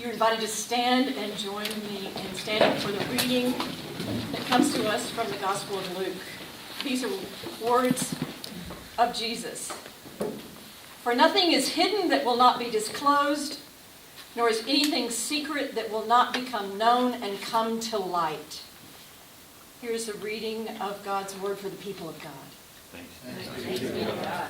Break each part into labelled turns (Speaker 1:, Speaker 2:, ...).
Speaker 1: You're invited to stand and join me in standing for the reading that comes to us from the Gospel of Luke. These are words of Jesus. For nothing is hidden that will not be disclosed, nor is anything secret that will not become known and come to light. Here's the reading of God's word for the people of God. Thanks be to God.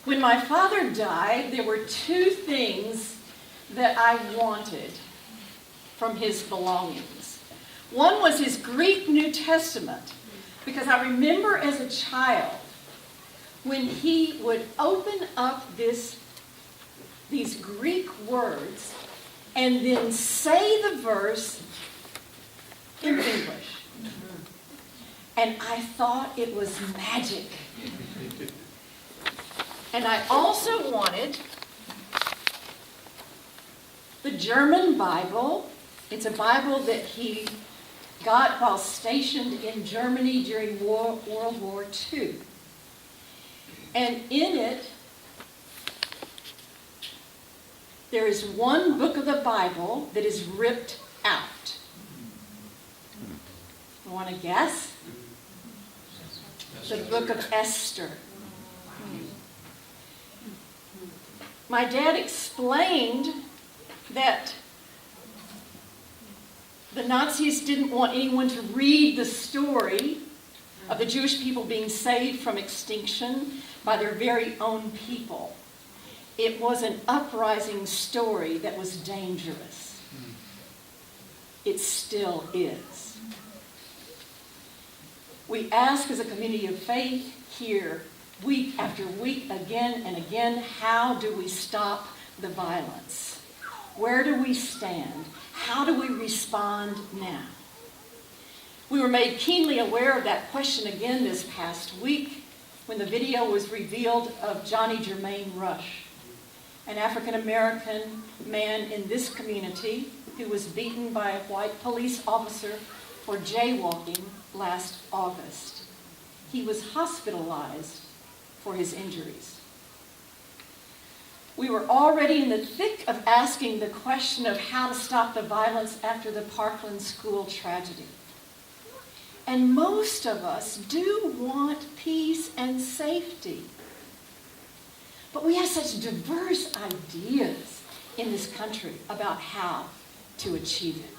Speaker 1: When my father died, there were two things that I wanted from his belongings. One was his Greek New Testament, because I remember as a child when he would open up these Greek words and then say the verse in English. And I thought it was magic. And I also wanted the German Bible. It's a Bible that he got while stationed in Germany during World War II. And in it, there is one book of the Bible that is ripped out. You want to guess? The book of Esther. My dad explained that the Nazis didn't want anyone to read the story of the Jewish people being saved from extinction by their very own people. It was an uprising story that was dangerous. It still is. We ask as a community of faith here, week after week, again and again, how do we stop the violence? Where do we stand? How do we respond now? We were made keenly aware of that question again this past week when the video was revealed of Johnny Jermaine Rush, an African-American man in this community who was beaten by a white police officer for jaywalking last August. He was hospitalized for his injuries. We were already in the thick of asking the question of how to stop the violence after the Parkland school tragedy. And most of us do want peace and safety. But we have such diverse ideas in this country about how to achieve it.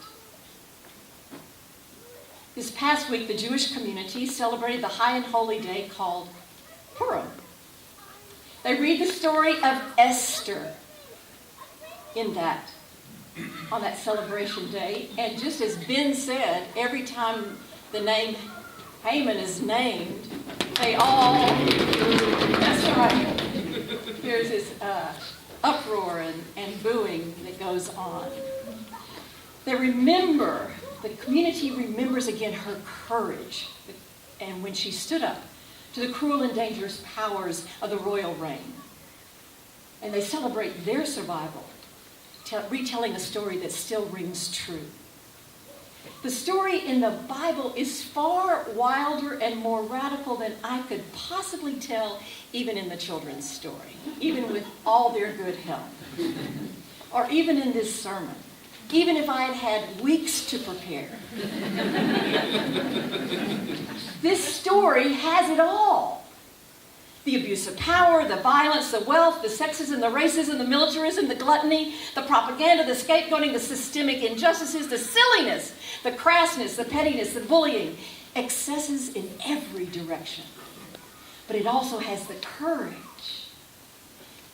Speaker 1: This past week, the Jewish community celebrated the high and holy day called Purim. They read the story of Esther on that celebration day. And just as Ben said, every time the name Haman is named, they all, that's right, there's this uproar and booing that goes on. They remember, the community remembers again her courage, and when she stood up to the cruel and dangerous powers of the royal reign. And they celebrate their survival, retelling a story that still rings true. The story in the Bible is far wilder and more radical than I could possibly tell, even in the children's story, even with all their good help, or even in this sermon, even if I had had weeks to prepare. This story has it all. The abuse of power, the violence, the wealth, the sexism, the racism, the militarism, the gluttony, the propaganda, the scapegoating, the systemic injustices, the silliness, the crassness, the pettiness, the bullying, excesses in every direction. But it also has the courage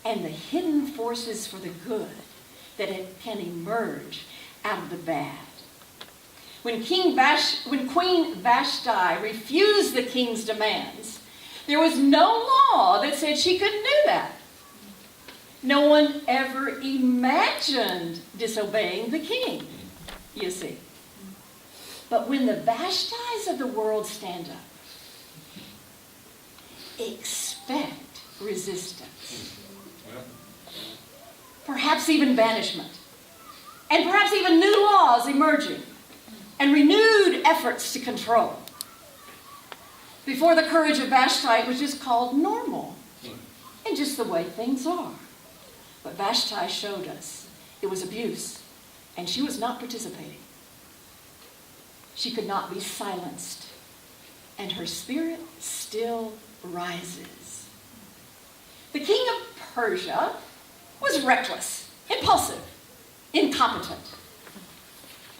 Speaker 1: and the hidden forces for the good that it can emerge out of the bad. When Queen Vashti refused the king's demands, there was no law that said she couldn't do that. No one ever imagined disobeying the king, you see. But when the Vashtis of the world stand up, expect resistance. Perhaps even banishment. And perhaps even new laws laws emerging and renewed efforts to control. Before the courage of Vashti, it was just called normal and just the way things are. But Vashti showed us it was abuse, and she was not participating. She could not be silenced, and her spirit still rises. The king of Persia was reckless, impulsive, incompetent.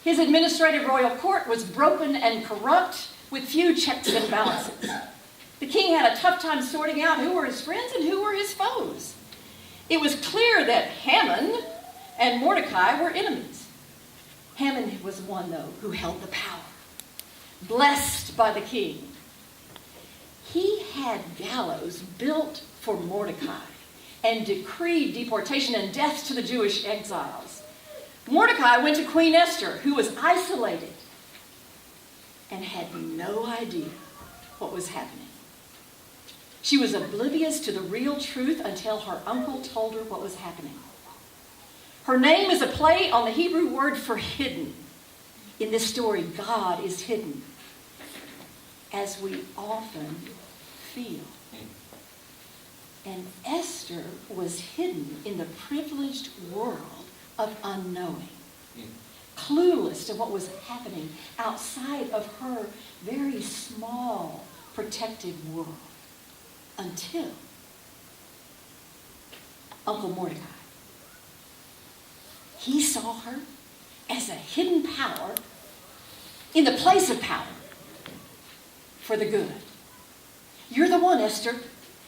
Speaker 1: His administrative royal court was broken and corrupt with few checks and balances. The king had a tough time sorting out who were his friends and who were his foes. It was clear that Haman and Mordecai were enemies. Haman was one, though, who held the power, blessed by the king. He had gallows built for Mordecai and decreed deportation and death to the Jewish exiles. Mordecai went to Queen Esther, who was isolated and had no idea what was happening. She was oblivious to the real truth until her uncle told her what was happening. Her name is a play on the Hebrew word for hidden. In this story, God is hidden, as we often feel. And Esther was hidden in the privileged world of unknowing, clueless to what was happening outside of her very small, protected world, until Uncle Mordecai. He saw her as a hidden power in the place of power for the good. You're the one, Esther.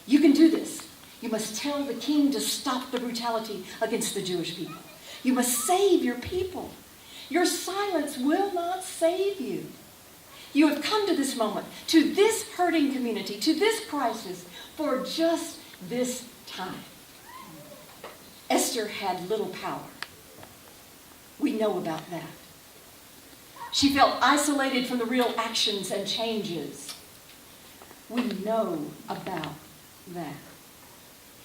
Speaker 1: You can do this. You must tell the king to stop the brutality against the Jewish people. You must save your people. Your silence will not save you. You have come to this moment, to this hurting community, to this crisis, for just this time. Esther had little power. We know about that. She felt isolated from the real actions and changes. We know about that.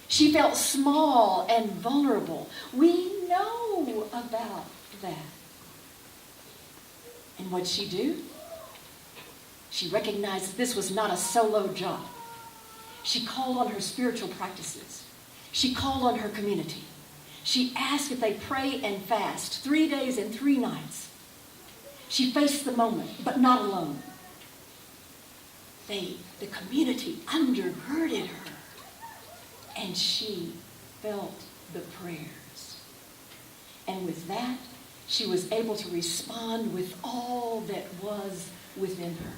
Speaker 1: She felt small and vulnerable. We know about that. And what'd she do? She recognized that this was not a solo job. She called on her spiritual practices. She called on her community. She asked if they pray and fast 3 days and 3 nights. She faced the moment, but not alone. The community undergirded her, and she felt the prayers. And with that, she was able to respond with all that was within her.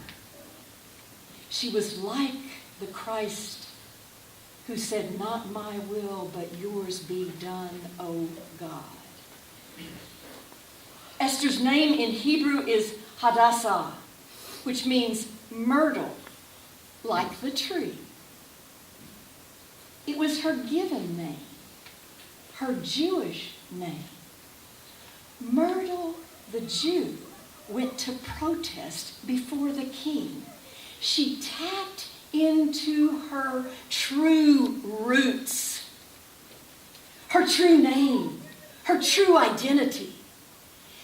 Speaker 1: She was like the Christ who said, "Not my will, but yours be done, O God." Esther's name in Hebrew is Hadassah, which means myrtle, like the tree. It was her given name, her Jewish name. Myrtle, the Jew, went to protest before the king. She tapped into her true roots, her true name, her true identity.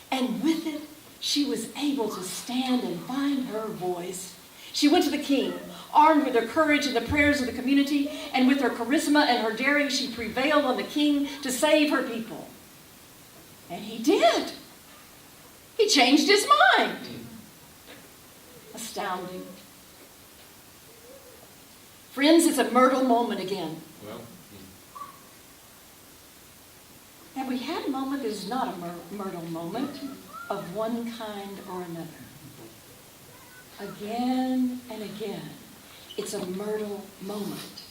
Speaker 1: And with it, she was able to stand and find her voice. She went to the king, armed with her courage and the prayers of the community, and with her charisma and her daring, she prevailed on the king to save her people. And he did. He changed his mind. Astounding. Friends, it's a myrtle moment again. Have we had a moment that is not a myrtle moment of one kind or another? Again and again, it's a myrtle moment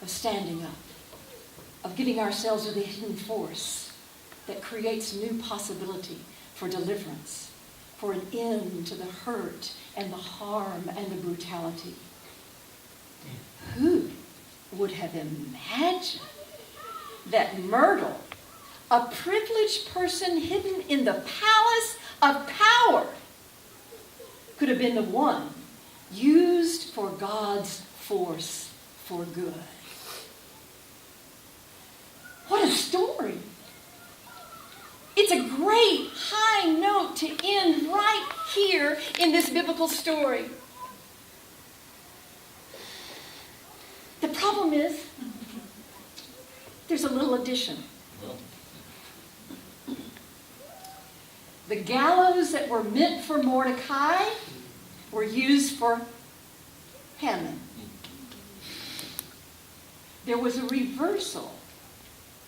Speaker 1: of standing up, of giving ourselves to the hidden force that creates new possibility for deliverance, for an end to the hurt and the harm and the brutality. Who would have imagined that Myrtle, a privileged person hidden in the palace of power, could have been the one used for God's force for good? What a story! It's a great high note end right here in this biblical story. The problem is, there's a little addition. The gallows that were meant for Mordecai were used for Haman. There was a reversal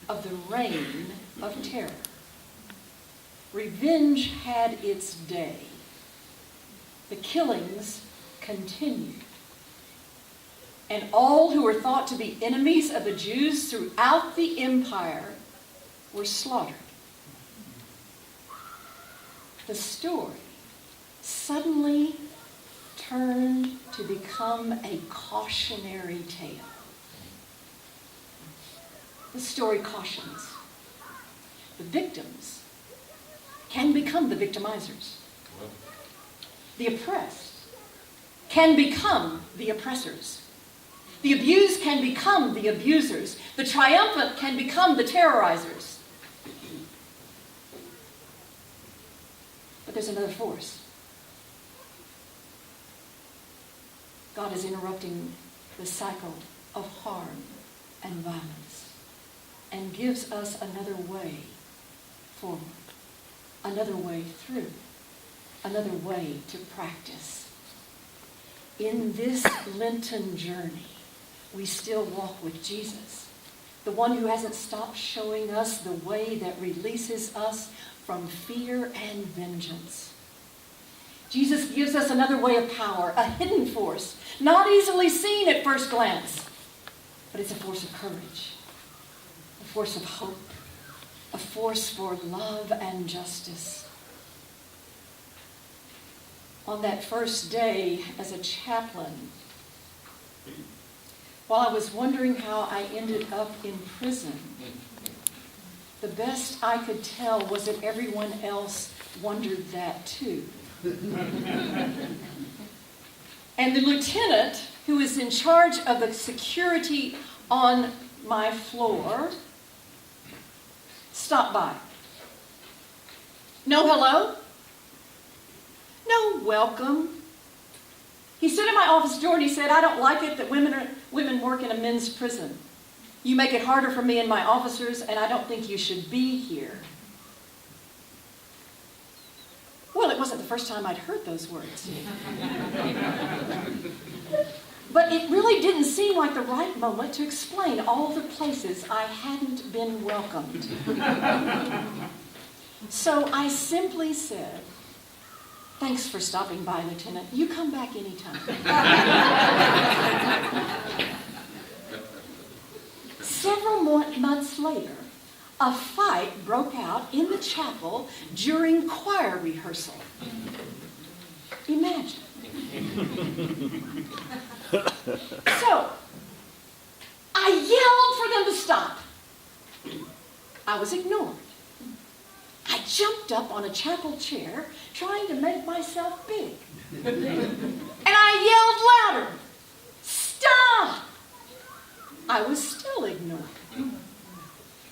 Speaker 1: of the reign of terror. Revenge had its day. The killings continued. And all who were thought to be enemies of the Jews throughout the empire were slaughtered. The story suddenly turned to become a cautionary tale. The story cautions. The victims can become the victimizers. The oppressed can become the oppressors. The abused can become the abusers. The triumphant can become the terrorizers. But there's another force. God is interrupting the cycle of harm and violence and gives us another way forward, another way through, another way to practice. In this Lenten journey, we still walk with Jesus, the one who hasn't stopped showing us the way that releases us from fear and vengeance. Jesus gives us another way of power, a hidden force, not easily seen at first glance, but it's a force of courage, a force of hope, a force for love and justice. On that first day as a chaplain, while I was wondering how I ended up in prison, the best I could tell was that everyone else wondered that too. And the lieutenant, who is in charge of the security on my floor, stopped by. No hello? No welcome. He stood at my office door and he said, "I don't like it that women work in a men's prison. You make it harder for me and my officers, and I don't think you should be here." Well, it wasn't the first time I'd heard those words. But it really didn't seem like the right moment to explain all the places I hadn't been welcomed. So I simply said, "Thanks for stopping by, Lieutenant. You come back anytime." Several months later, a fight broke out in the chapel during choir rehearsal. Imagine. So, I yelled for them to stop. I was ignored. I jumped up on a chapel chair, trying to make myself big. And I yelled louder, "Stop!" I was still ignored.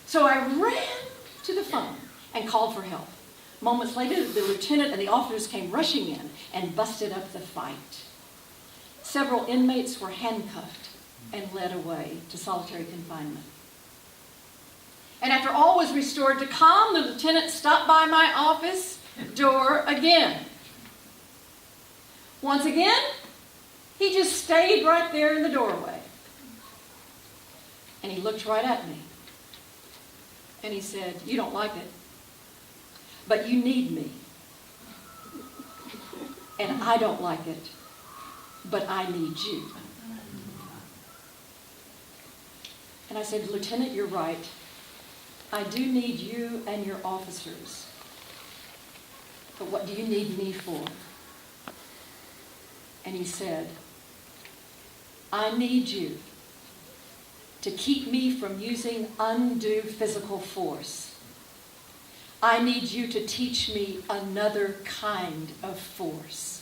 Speaker 1: So I ran to the phone and called for help. Moments later, the lieutenant and the officers came rushing in and busted up the fight. Several inmates were handcuffed and led away to solitary confinement. And after all was restored to calm, the lieutenant stopped by my office door again. Once again, he just stayed right there in the doorway. And he looked right at me. And he said, "You don't like it, but you need me. And I don't like it, but I need you." And I said, "Lieutenant, you're right. I do need you and your officers. But what do you need me for?" And he said, "I need you to keep me from using undue physical force. I need you to teach me another kind of force."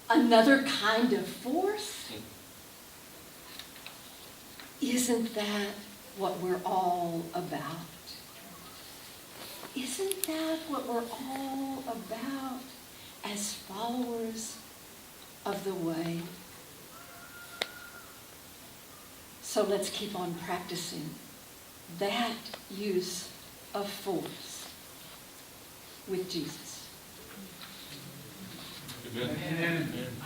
Speaker 1: Another kind of force? Isn't that what we're all about. Isn't that what we're all about as followers of the way? So let's keep on practicing that use of force with Jesus.
Speaker 2: Amen. Amen.